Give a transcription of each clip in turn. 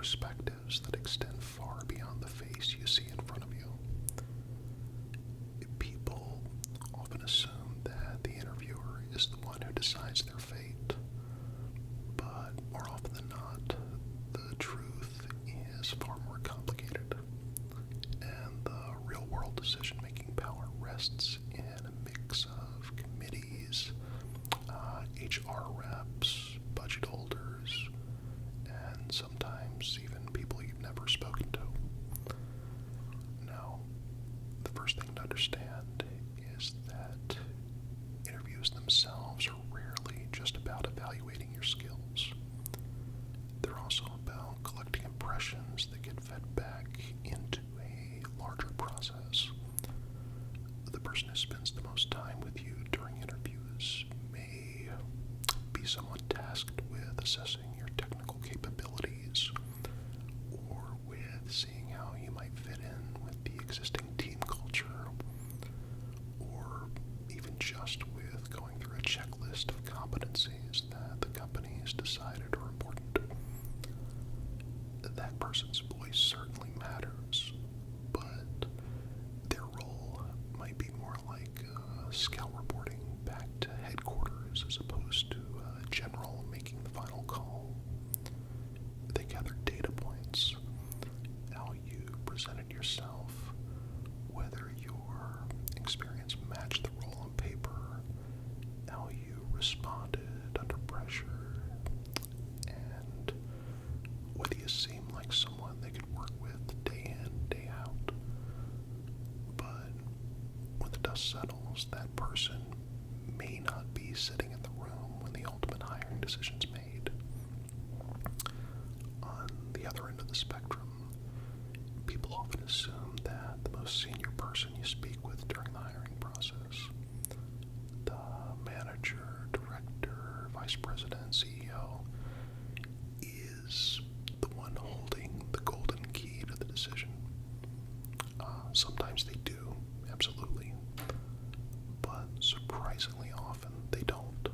perspectives that extend far beyond the face you see in front of you. People often assume that the interviewer is the one who decides their fate, but more often than not, the truth is far more complicated, and the real-world decision-making power rests in a mix of committees, HR reps, budget holders, and sometimes even people you've never spoken to. Now, the first thing to understand is that interviews themselves are rarely just about evaluating your skills. They're also about collecting impressions that get fed back into a larger process. The person who spends the most time with you during interviews may be someone tasked with assessing your technical capabilities, or with seeing how you might fit in with the existing team culture, or even just with going through a checklist of competencies that the company has decided are important. That person's voice certainly matters, but their role might be more like scout reporting back to headquarters as opposed to a general making the final call. They gather data points, how you presented yourself, whether your experience matched the role on paper, how you responded under pressure, and whether you seem like someone they could work with day in, day out. But when the dust settles, that person may not be sitting in the room when the ultimate hiring decision's made. On the other end of the spectrum, people often assume that the most senior person you speak with during the hiring process, the manager, director, vice president, CEO, is the one holding the golden key to the decision. Sometimes they do, absolutely, but surprisingly often they don't.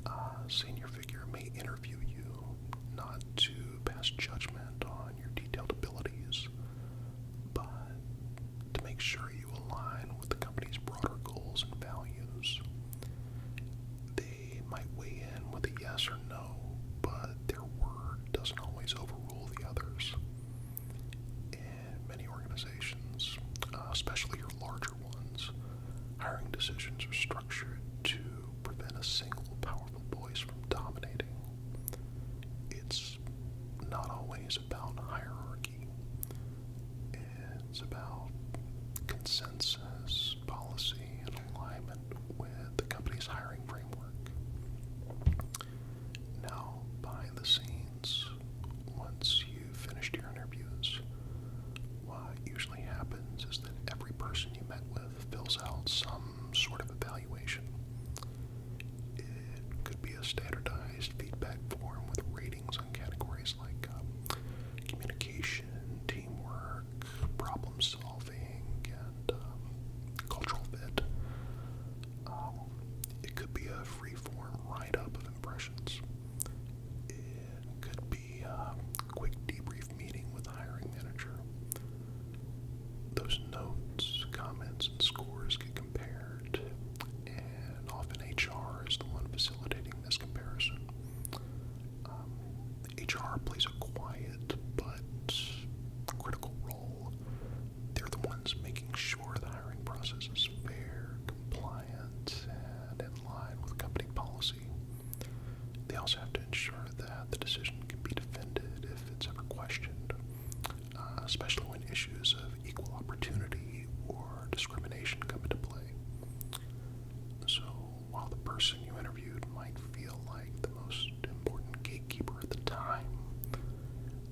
A senior figure may interview you not to pass judgment on your detailed abilities, but to make sure you align with the company's broader goals and values. They might weigh in with a yes or no, but their word doesn't always overrule the others. In many organizations, especially your larger ones, hiring decisions are structured to prevent a single powerful voice from dominating. It's not always about hierarchy. It's about consensus, policy, and alignment with the company's hiring framework. Now, behind the scenes, once you've finished your interviews, what usually happens is that every person you met with fills out some sort of evaluation. It could be a standardized feedback form with ratings on categories like communication, teamwork, problem solving, and cultural fit. It could be a free-form write-up of impressions. It could be a quick debrief meeting with the hiring manager. Those notes, comments, and scores get compared, and often HR is the one facilitating this comparison. HR plays a quiet but critical role. They're the ones making sure the hiring process is fair, compliant, and in line with company policy. They also have to ensure that the decision can be defended if it's ever questioned, especially when issues of equal opportunity or discrimination come into play. So while the person you interviewed might feel like the most important gatekeeper at the time,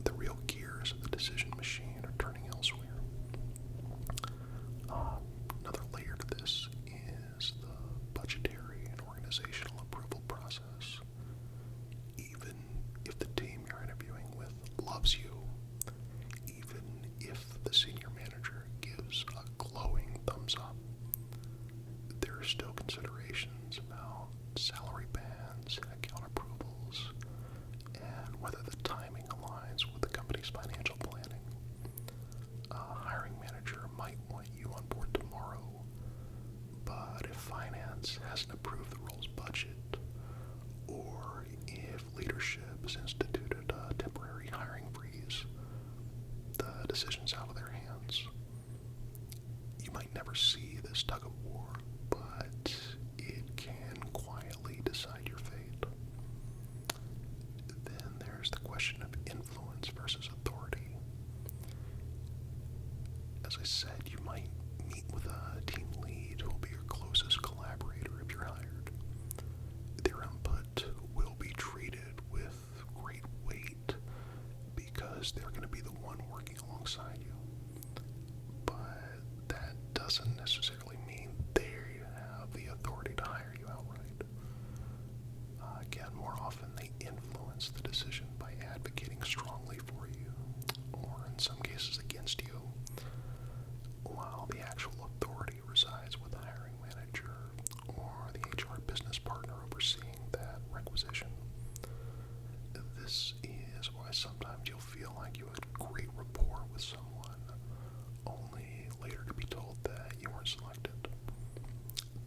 the real gears of the decision machine are turning elsewhere. Another layer to this is the budgetary and organizational approval process. Even if the team you're interviewing with loves you, even if the senior manager gives a glowing thumbs up, there are still considerations about salary bands, account approvals, and whether the timing aligns with the decisions out of their hands. You might never see this tug of war, but it can quietly decide your fate. Then there's the question of influence versus authority. As I said, you might meet with a team lead who will be your closest collaborator if you're hired. Their input will be treated with great weight because they're going to be the one working alongside you. But that doesn't necessarily mean they have the authority to hire you outright. Again, more often they influence the decision by advocating strongly for you, or in some cases against you, while the actual authority resides with the hiring manager or the HR business partner overseeing that requisition. This is why sometimes you'll feel like you had great rapport with someone, only later to be told that you weren't selected.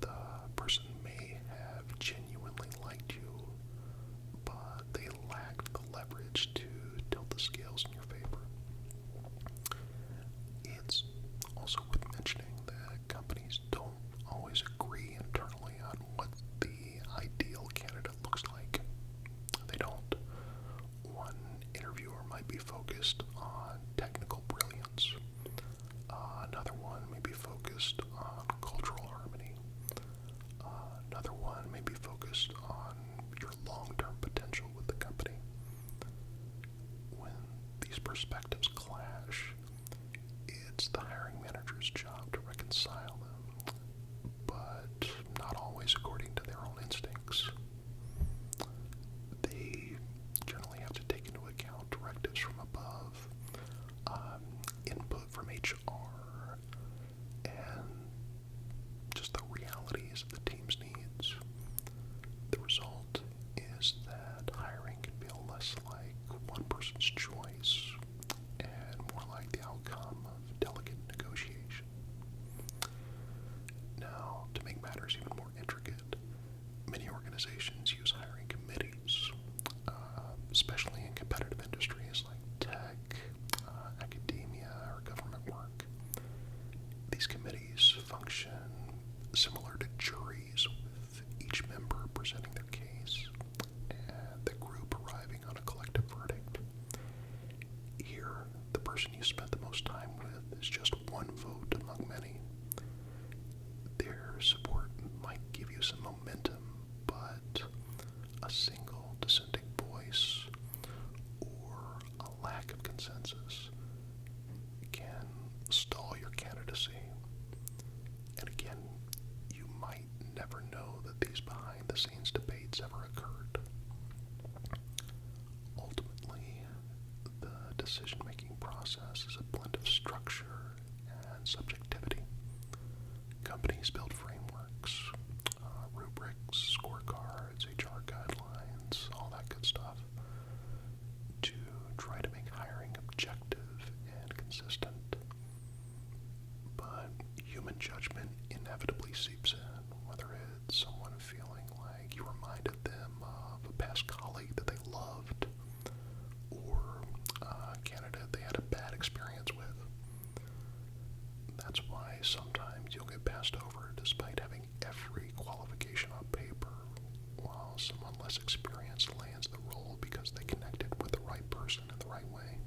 The person may have genuinely liked you, but they lacked the leverage to tilt the scales in your favor. It's also worth mentioning that companies don't always agree internally on what the ideal candidate looks like. They don't. One interviewer might be focused on technical brilliance. Another one may be focused on cultural harmony. Another one may be focused on your long-term potential with the company. When these perspectives clash, it's the hiring manager's job to reconcile them, but not always according to their own instincts. They generally have to take into account directives from above, input from HR, and just the realities of the team's needs. The result is that hiring can feel less like one person's choice and more like the outcome of delicate negotiation. Now, to make matters even more intricate, many organizations use hiring committees, especially in competitive industries like tech, academia, or government work. These committees function similar to juries, with each member presenting their case and the group arriving on a collective verdict. Here, the person you spent the most time with is just one vote among many. Their support might give you some momentum, but a single dissenting voice or a lack of consensus can stall your candidacy. And again, you might never know that these behind-the-scenes debates ever occurred. Ultimately, the decision-making process is a blend of structure and subjectivity. Companies build frameworks, rubrics, scorecards, HR guidelines, all that good stuff, to try to make hiring objective and consistent. But human judgment inevitably seeps in, whether it's someone feeling like you reminded them of a past colleague that they loved, or a candidate they had a bad experience with. That's why sometimes you'll get passed over despite having every qualification on paper, while someone less experienced lands the role because they connected with the right person in the right way.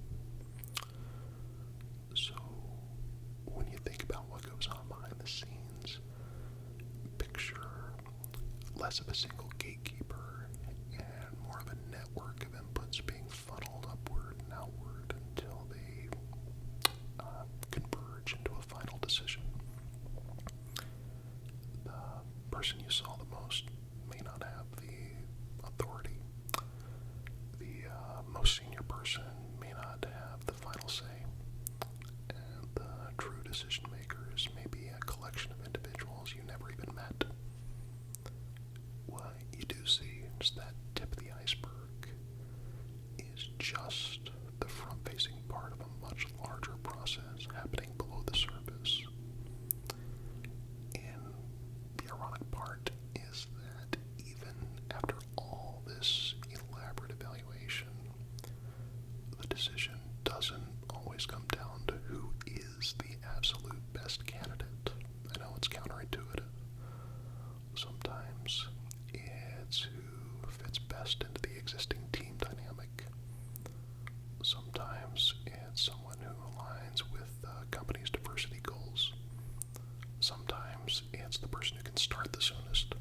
So, when you think about what goes on behind the scenes, picture less of a single gatekeeper and more of a network of inputs being funneled upward and outward until they converge into a final decision. The person you saw the most may not have the authority. The most senior person may not have the final say. And the true decision makers may be a collection of individuals you never even met. What you do can start the soonest.